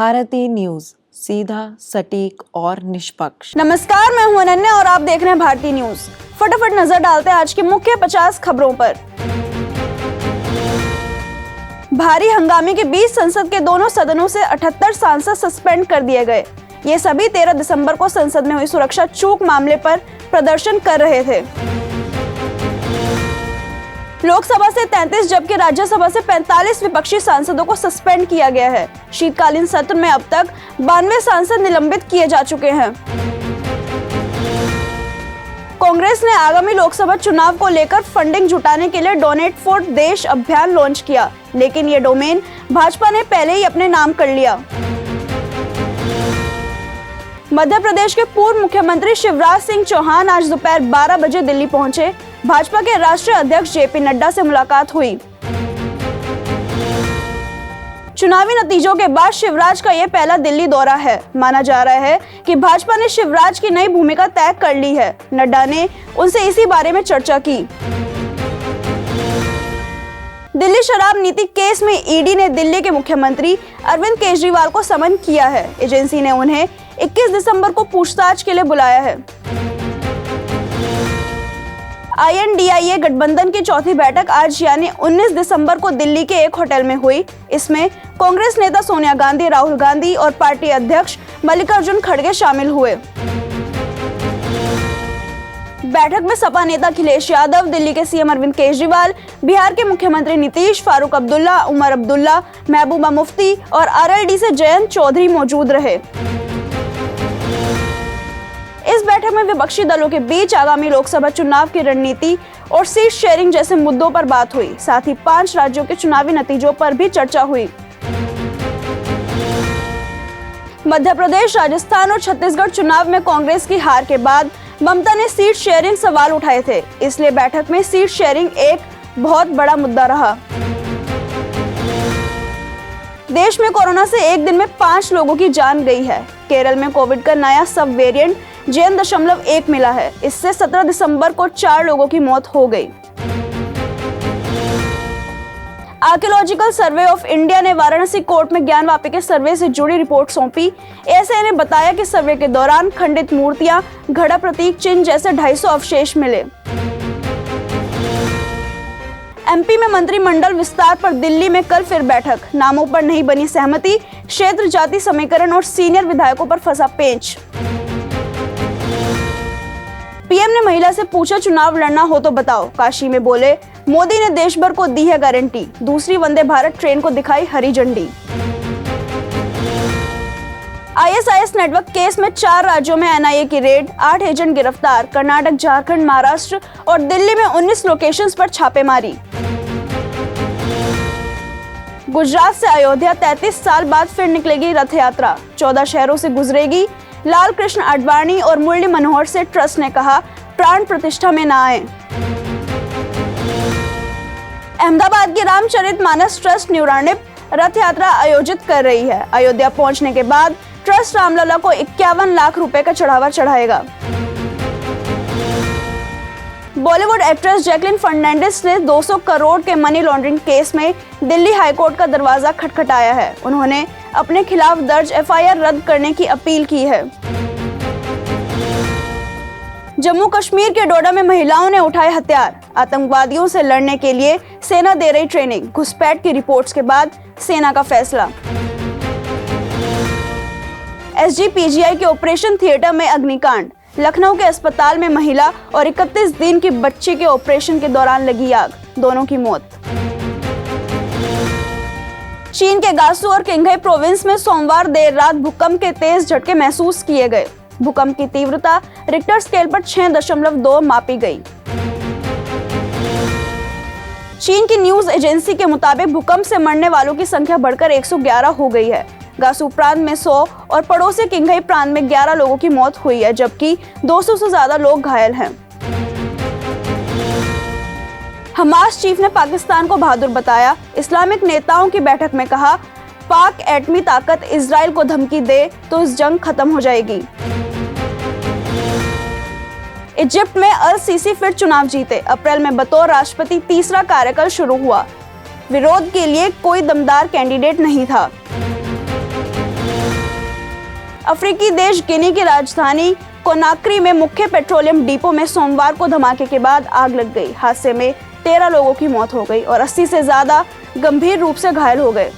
भारतीय न्यूज, सीधा, सटीक और निष्पक्ष। नमस्कार, मैं हूं अनन्या और आप देख रहे हैं भारतीय न्यूज। फटाफट नजर डालते हैं आज की मुख्य 50 खबरों पर। भारी हंगामे के बीच संसद के दोनों सदनों से 78 सांसद सस्पेंड कर दिए गए। ये सभी 13 दिसंबर को संसद में हुई सुरक्षा चूक मामले पर प्रदर्शन कर रहे थे। लोकसभा से 33 जबकि राज्यसभा से 45 विपक्षी सांसदों को सस्पेंड किया गया है। शीतकालीन सत्र में अब तक 92 सांसद निलंबित किए जा चुके हैं। कांग्रेस ने आगामी लोकसभा चुनाव को लेकर फंडिंग जुटाने के लिए डोनेट फॉर देश अभियान लॉन्च किया, लेकिन ये डोमेन भाजपा ने पहले ही अपने नाम कर लिया। मध्य प्रदेश के पूर्व मुख्यमंत्री शिवराज सिंह चौहान आज दोपहर 12 बजे दिल्ली पहुंचे। भाजपा के राष्ट्रीय अध्यक्ष जेपी नड्डा से मुलाकात हुई। चुनावी नतीजों के बाद शिवराज का यह पहला दिल्ली दौरा है। माना जा रहा है कि भाजपा ने शिवराज की नई भूमिका तय कर ली है। नड्डा ने उनसे इसी बारे में चर्चा की। दिल्ली शराब नीति केस में ईडी ने दिल्ली के मुख्यमंत्री अरविंद केजरीवाल को समन किया है। एजेंसी ने उन्हें 21 दिसंबर को पूछताछ के लिए बुलाया है। INDIA गठबंधन की चौथी बैठक आज यानी 19 दिसंबर को दिल्ली के एक होटल में हुई। इसमें कांग्रेस नेता सोनिया गांधी, राहुल गांधी और पार्टी अध्यक्ष मल्लिकार्जुन खड़गे शामिल हुए। बैठक में सपा नेता अखिलेश यादव, दिल्ली के सीएम अरविंद केजरीवाल, बिहार के मुख्यमंत्री नीतीश, फारूक अब्दुल्ला, उमर अब्दुल्ला, महबूबा मुफ्ती और RLD से जयंत चौधरी मौजूद रहे। इस बैठक में विपक्षी दलों के बीच आगामी लोकसभा चुनाव की रणनीति और सीट शेयरिंग जैसे मुद्दों पर बात हुई। साथ ही 5 राज्यों के चुनावी नतीजों पर भी चर्चा हुई। मध्य प्रदेश, राजस्थान और छत्तीसगढ़ चुनाव में कांग्रेस की हार के बाद ममता ने सीट शेयरिंग सवाल उठाए थे। इसलिए बैठक में सीट शेयरिंग एक बहुत बड़ा मुद्दा रहा। देश में कोरोना से एक दिन में 5 लोगों की जान गई है। केरल में कोविड का नया सब वेरिएंट JN.1 मिला है। इससे 17 दिसंबर को 4 लोगों की मौत हो गई। आर्कियोलॉजिकल सर्वे ऑफ इंडिया ने वाराणसी कोर्ट में ज्ञानवापी के सर्वे से जुड़ी रिपोर्ट सौंपी। ASI ने बताया कि सर्वे के दौरान खंडित मूर्तियां, घड़ा प्रतीक चिन्ह जैसे 250 अवशेष मिले। MP में मंत्रिमंडल विस्तार पर दिल्ली में कल फिर बैठक। नामों पर नहीं बनी सहमति, क्षेत्र जाति समीकरण और सीनियर विधायकों पर फंसा पेंच। PM ने महिला से पूछा, चुनाव लड़ना हो तो बताओ। काशी में बोले, मोदी ने देश भर को दी है गारंटी। दूसरी वंदे भारत ट्रेन को दिखाई हरी झंडी। ISIS नेटवर्क केस में 4 राज्यों में NIA की रेड, 8 एजेंट गिरफ्तार। कर्नाटक, झारखंड, महाराष्ट्र और दिल्ली में 19 लोकेशंस पर छापेमारी। गुजरात से अयोध्या 33 साल बाद फिर निकलेगी रथ यात्रा। 14 शहरों से गुजरेगी। लाल कृष्ण आडवाणी और मुरली मनोहर से ट्रस्ट ने कहा, प्राण प्रतिष्ठा में ना आए। अहमदाबाद की रामचरितमानस ट्रस्ट न्यूरानिप रथ यात्रा आयोजित कर रही है। अयोध्या पहुंचने के बाद ट्रस्ट रामलला को 51 लाख रुपए का चढ़ावा चढ़ाएगा। बॉलीवुड एक्ट्रेस जैकलिन फर्नांडिस ने 200 करोड़ के मनी लॉन्ड्रिंग केस में दिल्ली हाईकोर्ट का दरवाजा खटखटाया है। उन्होंने अपने खिलाफ दर्ज FIR रद्द करने की अपील की है। जम्मू कश्मीर के डोडा में महिलाओं ने उठाए हथियार। आतंकवादियों से लड़ने के लिए सेना दे रही ट्रेनिंग। घुसपैठ की रिपोर्ट्स के बाद सेना का फैसला। SGPGI के ऑपरेशन थिएटर में अग्निकांड। लखनऊ के अस्पताल में महिला और 31 दिन की बच्ची के ऑपरेशन के दौरान लगी आग, दोनों की मौत। चीन के गासू और किंघई प्रोविंस में सोमवार देर रात भूकंप के तेज झटके महसूस किए गए। भूकंप की तीव्रता रिक्टर स्केल पर 6.2 मापी गई। चीन की न्यूज एजेंसी के मुताबिक भूकंप से मरने वालों की संख्या बढ़कर 111 हो गई है। गासू प्रांत में 100 और पड़ोसी किंघई प्रांत में 11 लोगों की मौत हुई है, जबकि 200 से ज्यादा लोग घायल हैं। हमास चीफ ने पाकिस्तान को बहादुर बताया। इस्लामिक नेताओं की बैठक में कहा, पाक एटमी ताकत इजराइल को धमकी दे तो इस जंग खत्म हो जाएगी। इजिप्ट में अल सीसी फिर चुनाव जीते। अप्रैल में बतौर राष्ट्रपति तीसरा कार्यकाल शुरू हुआ। विरोध के लिए कोई दमदार कैंडिडेट नहीं था। अफ्रीकी देश गिनी की राजधानी कोनाक्री में मुख्य पेट्रोलियम डिपो में सोमवार को धमाके के बाद आग लग गई। हादसे में 13 लोगों की मौत हो गई और 80 से ज्यादा गंभीर रूप से घायल हो गए।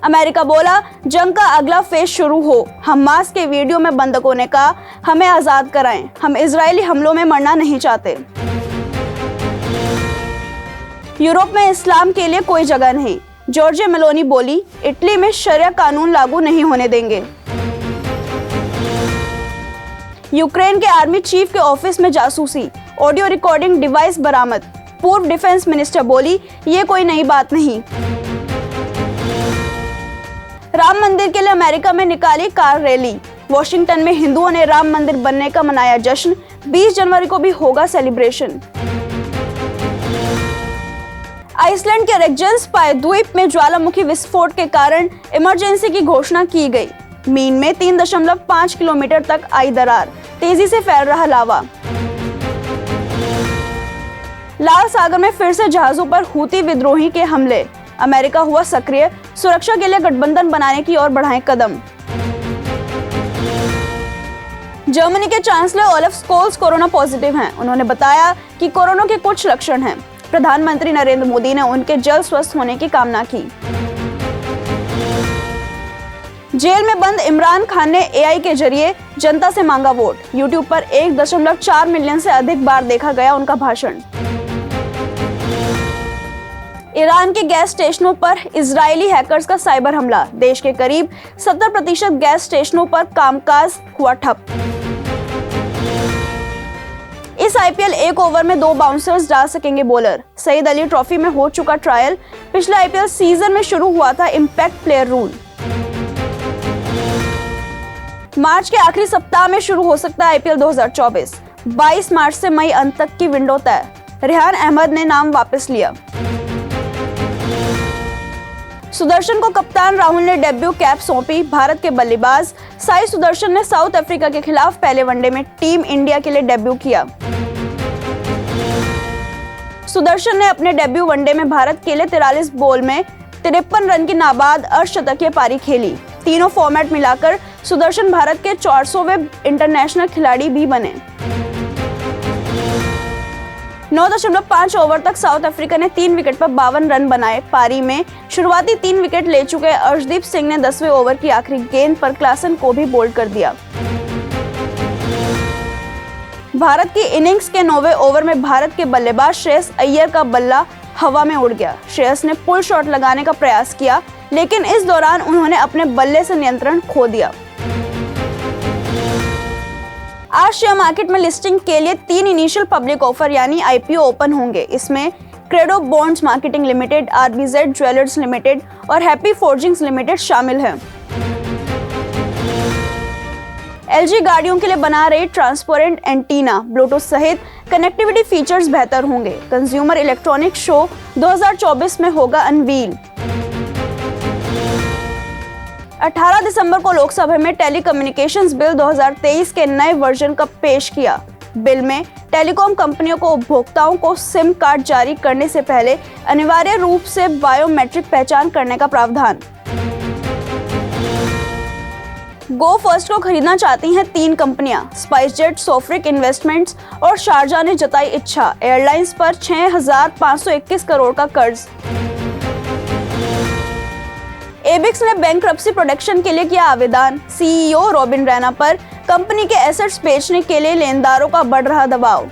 अमेरिका बोला, जंग का अगला फेज शुरू हो। हमास के वीडियो में बंधकों ने कहा, हमें आजाद कराएं, हम इजरायली हमलों में मरना नहीं चाहते। यूरोप में इस्लाम के लिए कोई जगह नहीं। जॉर्जिया मेलोनी बोली, इटली में शरिया कानून लागू नहीं होने देंगे। यूक्रेन के आर्मी चीफ के ऑफिस में जासूसी, ऑडियो रिकॉर्डिंग डिवाइस बरामद। पूर्व डिफेंस मिनिस्टर बोली, ये कोई नई बात नहीं। राम मंदिर के लिए अमेरिका में निकाली कार रैली। वॉशिंगटन में हिंदुओं ने राम मंदिर बनने का मनाया जश्न। 20 जनवरी को भी होगा सेलिब्रेशन। आइसलैंड के रेगजेंसपाय द्वीप में ज्वालामुखी विस्फोट के कारण इमरजेंसी की घोषणा की गई। मीन में 3.5 किलोमीटर तक आई दरार, तेजी से फैल रहा लावा। लाल सागर में फिर से जहाजों पर हूती विद्रोही के हमले। अमेरिका हुआ सक्रिय, सुरक्षा के लिए गठबंधन बनाने की ओर बढ़ाएं कदम। जर्मनी के chancellor Olaf Scholz corona positive हैं। उन्होंने बताया कि कोरोना के कुछ लक्षण हैं। प्रधानमंत्री नरेंद्र मोदी ने उनके जल्द स्वस्थ होने की कामना की। जेल में बंद इमरान खान ने एआई के जरिए जनता से मांगा वोट। यूट्यूब पर 1.4 मिलियन से अधिक बार देखा गया उनका भाषण। ईरान के गैस स्टेशनों पर इजरायली हैकर्स का साइबर हमला। देश के करीब 70% गैस स्टेशनों पर कामकाज हुआ ठप। इस आईपीएल 1 ओवर में 2 बाउंसर्स डाल सकेंगे बॉलर। सईद अली ट्रॉफी में हो चुका ट्रायल। पिछले आईपीएल सीजन में शुरू हुआ था इंपैक्ट प्लेयर रूल। मार्च के आखिरी सप्ताह में शुरू हो सकता है आईपीएल 2024। 22 मार्च से मई अंत तक की विंडो तय। रेहान अहमद ने नाम वापस लिया। सुदर्शन को कप्तान राहुल ने डेब्यू कैप सौंपी। भारत के बल्लेबाज साई सुदर्शन ने साउथ अफ्रीका के खिलाफ पहले वनडे में टीम इंडिया के लिए डेब्यू किया। सुदर्शन ने अपने डेब्यू वनडे में भारत के लिए 43 बॉल में 53 रन की नाबाद अर्धशतकीय पारी खेली। तीनों फॉर्मेट मिलाकर सुदर्शन भारत के 400वें इंटरनेशनल खिलाड़ी भी बने। 9.5 ओवर तक साउथ अफ्रीका ने 3 विकेट पर 52 रन बनाए। पारी में शुरुआती 3 विकेट ले चुके अर्शदीप सिंह ने 10वें ओवर की आखिरी गेंद पर क्लासन को भी बोल्ड कर दिया। भारत की इनिंग्स के 9वें ओवर में भारत के बल्लेबाज श्रेयस अय्यर का बल्ला हवा में उड़ गया। श्रेयस ने पुल शॉट लगाने का प्रयास किया, लेकिन इस दौरान उन्होंने अपने बल्ले से नियंत्रण खो दिया। आज शेयर मार्केट में लिस्टिंग के लिए 3 इनिशियल पब्लिक ऑफर यानी आईपीओ ओपन होंगे। इसमें Credo Brands Marketing Limited, RBZ Jewellers Limited और हैप्पी फोर्जिंग्स लिमिटेड शामिल हैं। एलजी गाड़ियों के लिए बना रही ट्रांसपेरेंट एंटीना, ब्लूटूथ सहित कनेक्टिविटी फीचर्स बेहतर होंगे। कंज्यूमर इलेक्ट्रॉनिक्स शो 2024 में होगा अनवील। 18 दिसंबर को लोकसभा में टेलीकम्युनिकेशंस बिल 2023 के नए वर्जन का पेश किया। बिल में टेलीकॉम कंपनियों को उपभोक्ताओं को सिम कार्ड जारी करने से पहले अनिवार्य रूप से बायोमेट्रिक पहचान करने का प्रावधान। गो फर्स्ट को खरीदना चाहती हैं 3 कंपनियां। स्पाइसजेट, सोफ्रिक इन्वेस्टमेंट्स और शारजा ने जताई इच्छा। एयरलाइंस पर 6,521 करोड़ का कर्ज। एबिक्स ने बैंक्रप्सी प्रोटेक्शन के लिए किया आवेदन। सीईओ रॉबिन रैना पर कंपनी के एसेट्स बेचने के लिए लेनदारों का बढ़ रहा दबाव।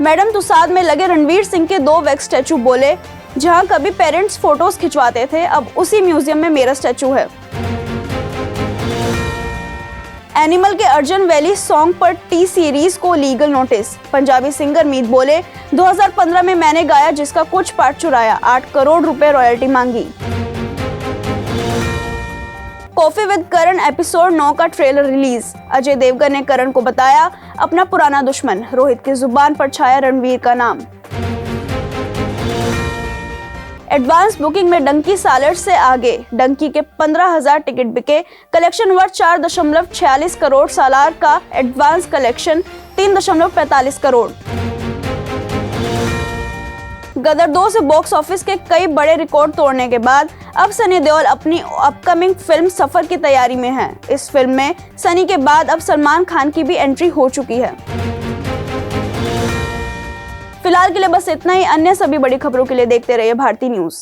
मैडम तुसाद में लगे रणवीर सिंह के 2 वैक्स स्टैचू बोले, जहां कभी पेरेंट्स फोटोज खिंचवाते थे, अब उसी म्यूजियम में मेरा स्टैचू है। एनिमल के अर्जुन वैली सॉन्ग पर टी सीरीज को लीगल नोटिस। पंजाबी सिंगर मीत बोले, 2015 में मैंने गाया जिसका कुछ पार्ट चुराया, 8 करोड़ रुपए रॉयल्टी मांगी। कॉफी विद करण एपिसोड 9 का ट्रेलर रिलीज। अजय देवगन ने करण को बताया अपना पुराना दुश्मन। रोहित की जुबान पर छाया रणवीर का नाम। एडवांस बुकिंग में डंकी सालर्स से आगे। डंकी के 15,000 टिकट बिके। Collection worth 4.46 crore. सालार का एडवांस कलेक्शन 3.45 करोड़। गदर 2 से बॉक्स ऑफिस के कई बड़े रिकॉर्ड तोड़ने के बाद अब सनी देओल अपनी अपकमिंग फिल्म सफर की तैयारी में है। इस फिल्म में सनी के बाद अब सलमान खान की भी एंट्री हो चुकी है। फिलहाल के लिए बस इतना ही। अन्य सभी बड़ी खबरों के लिए देखते रहिए भारती न्यूज़।